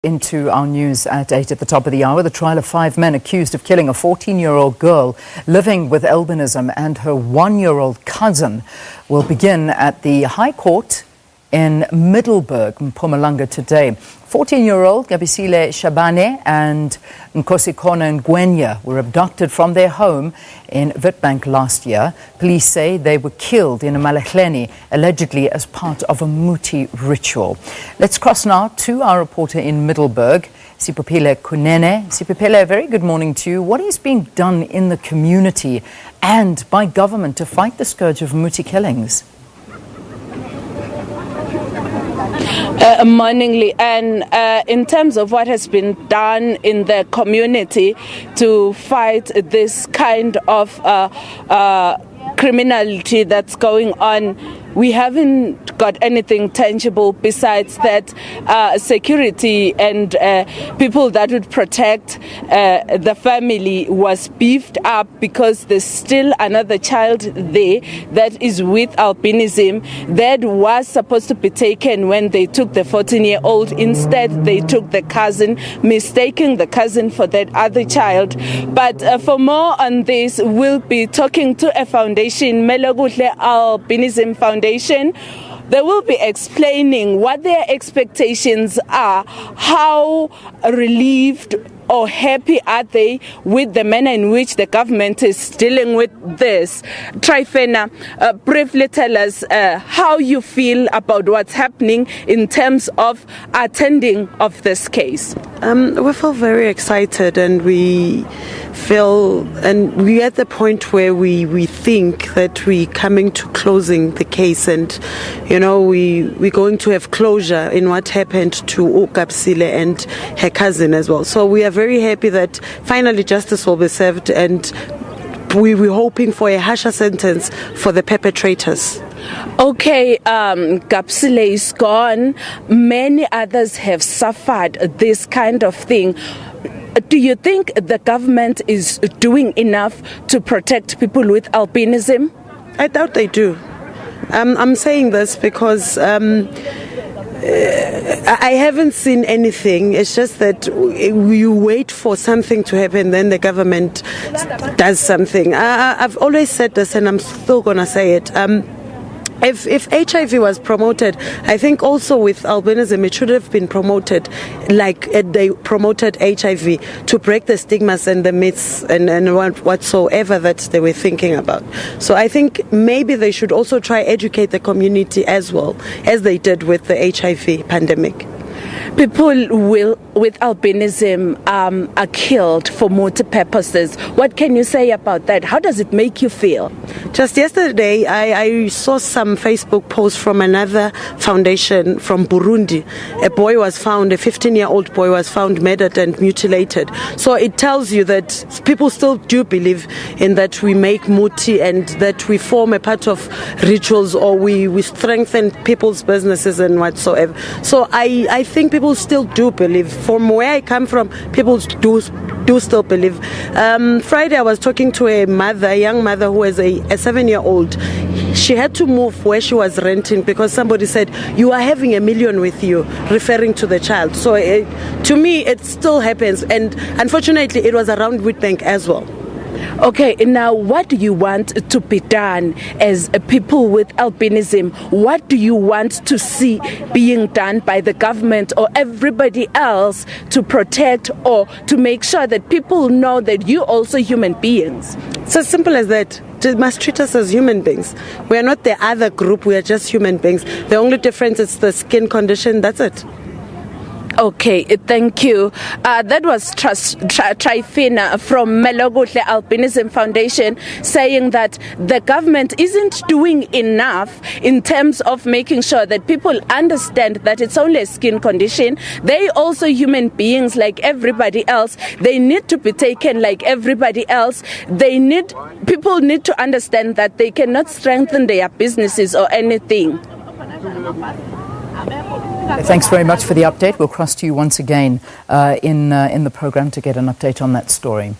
Into our news at 8 at the top of the hour. The trial of 5 men accused of killing a 14-year-old girl living with albinism and her 1-year-old cousin will begin at the High Court in Middelburg, Mpumalanga today. 14-year-old Gabsile, Shabane and Nkosikhona Ngwenya were abducted from their home in Witbank last year. Police say they were killed in Emalahleni, allegedly as part of a Muti ritual. Let's cross now to our reporter in Middelburg, Siphephile Kunene. Siphephile, a very good morning to you. What is being done in the community and by government to fight the scourge of Muti killings? Morning, Leanne. In terms of what has been done in the community to fight this kind of criminality that's going on, we haven't got anything tangible besides that security and people that would protect the family was beefed up because there's still another child there that is with albinism that was supposed to be taken when they took the 14-year-old. Instead, they took the cousin, mistaking the cousin for that other child. But for more on this, we'll be talking to a foundation, Hlalanikahle Albinism Foundation. They will be explaining what their expectations are, how relieved or happy are they with the manner in which the government is dealing with this. Trifena, briefly tell us how you feel about what's happening in terms of attending of this case. We feel very excited, and we're at the point where we think that we're coming to closing the case, and we're going to have closure in what happened to Gabsile and her cousin as well. So we are very happy that finally justice will be served, and we're hoping for a harsher sentence for the perpetrators. Okay, Gabsile is gone. Many others have suffered this kind of thing. Do you think the government is doing enough to protect people with albinism? I doubt they do. I'm saying this because I haven't seen anything. It's just that you wait for something to happen, then the government does something. I've always said this, and I'm still going to say it. If HIV was promoted, I think also with albinism it should have been promoted like they promoted HIV, to break the stigmas and the myths and whatsoever that they were thinking about. So I think maybe they should also try educate the community as well as they did with the HIV pandemic. People with albinism are killed for motor purposes. What can you say about that? How does it make you feel? Just yesterday, I saw some Facebook posts from another foundation from Burundi. A 15-year-old boy was found murdered and mutilated. So it tells you that people still do believe in that we make Muti and that we form a part of rituals, or we strengthen people's businesses and whatsoever. So I think people still do believe. From where I come from, people do still believe. Friday I was talking to a young mother who has a 7-year-old. She had to move where she was renting because somebody said, "You are having $1 million with you," referring to the child. So to me, it still happens, and unfortunately it was around Witbank as well. Okay, now what do you want to be done as people with albinism? What do you want to see being done by the government or everybody else to protect or to make sure that people know that you're also human beings? It's as simple as that. They must treat us as human beings. We are not the other group, we are just human beings. The only difference is the skin condition, that's it. Okay, thank you. That was Trifena from Hlalanikahle Albinism Foundation saying that the government isn't doing enough in terms of making sure that people understand that it's only a skin condition. They also human beings like everybody else. They need to be taken like everybody else. People need to understand that they cannot strengthen their businesses or anything. Thanks very much for the update. We'll cross to you once again in the program to get an update on that story.